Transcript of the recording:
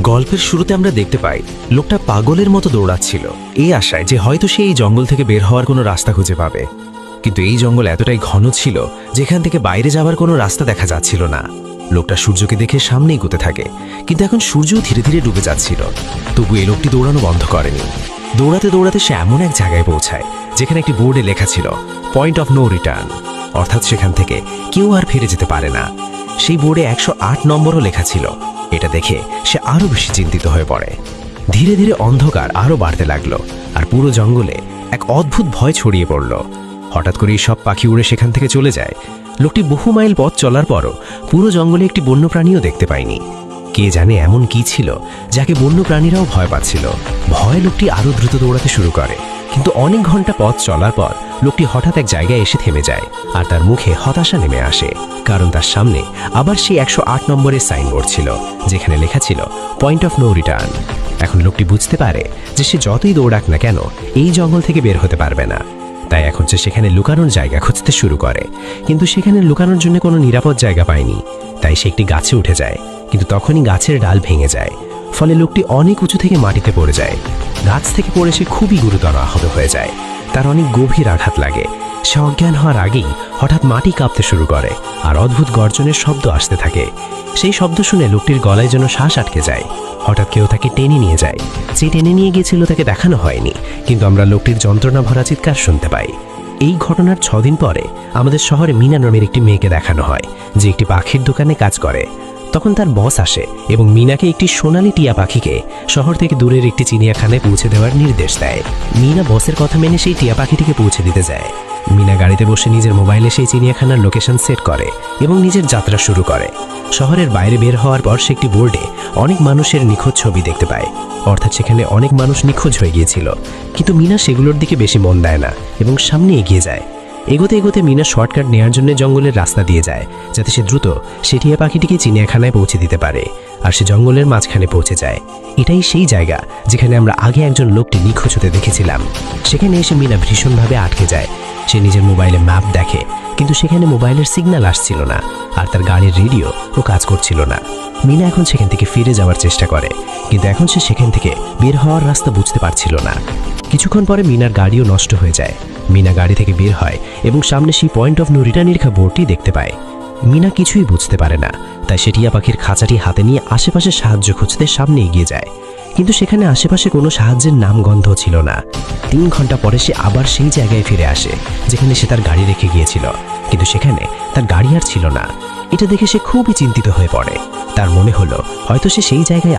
গল্পের শুরুতে আমরা দেখতে পাই লোকটা পাগলের মতো দৌড়াচ্ছিল এই আশায় যে হয়তো সে এই জঙ্গল থেকে বের হওয়ার কোনো রাস্তা খুঁজে পাবে। কিন্তু এই জঙ্গল এতটাই ঘন ছিল যেখান থেকে বাইরে যাবার কোনো রাস্তা দেখা যাচ্ছিল না। লোকটা সূর্যকে দেখে সামনে এগোতে থাকে, কিন্তু এখন সূর্যও ধীরে ধীরে ডুবে যাচ্ছিল। তবু এই লোকটি দৌড়ানো বন্ধ করেনি। দৌড়াতে দৌড়াতে সে এমন এক জায়গায় পৌঁছায় যেখানে একটি বোর্ডে লেখা ছিল পয়েন্ট অফ নো রিটার্ন, অর্থাৎ সেখান থেকে কেউ আর ফিরে যেতে পারে না। সেই বোর্ডে 108 নম্বরও লেখা ছিল। এটা দেখে সে আরো বেশি চিন্তিত হয়ে পড়ে। ধীরে ধীরে অন্ধকার আরো বাড়তে লাগলো, আর পুরো জঙ্গলে এক অদ্ভুত ভয় ছড়িয়ে পড়ল। হঠাৎ করে সব পাখি উড়ে সেখান থেকে চলে যায়। লোকটি বহু মাইল পথ চলার পরও পুরো জঙ্গলে একটি বন্যপ্রাণীও দেখতে পায়নি। কে জানে এমন কি ছিল যাকে বন্যপ্রাণীরাও ভয় পাচ্ছিল। ভয় লোকটি আরো দ্রুত দৌড়াতে শুরু করে, কিন্তু অনেক ঘন্টা পথ চলার পর লোকটি হঠাৎ এক জায়গায় এসে থেমে যায়, আর তার মুখে হতাশা নেমে আসে। কারণ তার সামনে আবার সেই 108 নম্বরের সাইনবোর্ড ছিল যেখানে লেখা ছিল পয়েন্ট অফ নো রিটার্ন। এখন লোকটি বুঝতে পারে যে সে যতই দৌড়াক না কেন এই জঙ্গল থেকে বের হতে পারবে না। তাই এখন সে সেখানে লুকানোর জায়গা খুঁজতে শুরু করে, কিন্তু সেখানে লুকানোর জন্য কোনো নিরাপদ জায়গা পায়নি। তাই সে একটি গাছে উঠে যায়, কিন্তু তখনই গাছের ডাল ভেঙে যায়। ফলে লোকটি অনেক উঁচু থেকে মাটিতে পড়ে যায়। গাছ থেকে পড়ে সে খুবই গুরুতর আহত হয়ে যায়। তার অনেক গভীর আঘাত লাগে। সে অজ্ঞান হওয়ার আগেই হঠাৎ মাটি কাঁপতে শুরু করে, আর অদ্ভুত গর্জনের শব্দ আসতে থাকে। সেই শব্দ শুনে লোকটির গলায় যেন শ্বাস আটকে যায়। হঠাৎ কেউ তাকে টেনে নিয়ে যায়। যে টেনে নিয়ে গিয়েছিল তাকে দেখানো হয়নি, কিন্তু আমরা লোকটির যন্ত্রণা ভরা চিৎকার শুনতে পাই। এই ঘটনার 6 দিন পরে আমাদের শহরে মিনা নামের একটি মেয়েকে দেখানো হয়, যে একটি পাখির দোকানে কাজ করে। তখন তার বস আসে এবং মিনাকে একটি সোনালী টিয়া পাখিকে শহর থেকে দূরের একটি চিড়িয়াখানায় পৌঁছে দেওয়ার নির্দেশ দেয়। মিনা বসের কথা মেনে সেই টিয়া পাখিটিকে পৌঁছে দিতে যায়। মিনা গাড়িতে বসে নিজের মোবাইলে সেই চিড়িয়াখানার লোকেশন সেট করে এবং নিজের যাত্রা শুরু করে। শহরের বাইরে বের হওয়ার পর সে একটি বোর্ডে অনেক মানুষের নিখোঁজ ছবি দেখতে পায়, অর্থাৎ সেখানে অনেক মানুষ নিখোঁজ হয়ে গিয়েছিল। কিন্তু মিনা সেগুলোর দিকে বেশি মন দেয় না এবং সামনে এগিয়ে যায়। এগোতে এগোতে মিনা শর্টকাট নেওয়ার জন্য জঙ্গলের রাস্তা দিয়ে যায়, যাতে সে দ্রুত সে টিয়া পাখিটিকে চিড়িয়াখানায় পৌঁছে দিতে পারে। আর সে জঙ্গলের মাঝখানে পৌঁছে যায়। এটাই সেই জায়গা যেখানে আমরা আগে একজন লোকটি নিখোঁজ হতে দেখেছিলাম। সেখানে এসে মিনা ভীষণভাবে আটকে যায়। সে নিজের মোবাইলে ম্যাপ দেখে, কিন্তু সেখানে মোবাইলের সিগন্যাল আসছিল না, আর তার গাড়ির রেডিও ও কাজ করছিল না। মিনা এখন সেখান থেকে ফিরে যাওয়ার চেষ্টা করে, কিন্তু এখন সে সেখান থেকে বের হওয়ার রাস্তা বুঝতে পারছিল না। কিছুক্ষণ পরে মিনার গাড়িও নষ্ট হয়ে যায়। মিনা গাড়ি থেকে বের হয় এবং সামনে সেই পয়েন্ট অফ নো রিটার্ন লেখা বোর্ডটি দেখতে পায়। মিনা কিছুই বুঝতে পারে না, তাই সে টিয়া পাখির খাঁচাটি হাতে নিয়ে আশেপাশে সাহায্য খুঁজতে সামনে এগিয়ে যায়। কিন্তু সেখানে আশেপাশে কোনো সাহায্যের নামগন্ধ ছিল না। 3 ঘন্টা পরে সে আবার সেই জায়গায় ফিরে আসে যেখানে সে তার গাড়ি রেখে গিয়েছিল, কিন্তু সেখানে তার গাড়ি আর ছিল না। এটা দেখে সে খুবই চিন্তিত হয়ে পড়ে। তার মনে হলো হয়তো সে সেই জায়গায়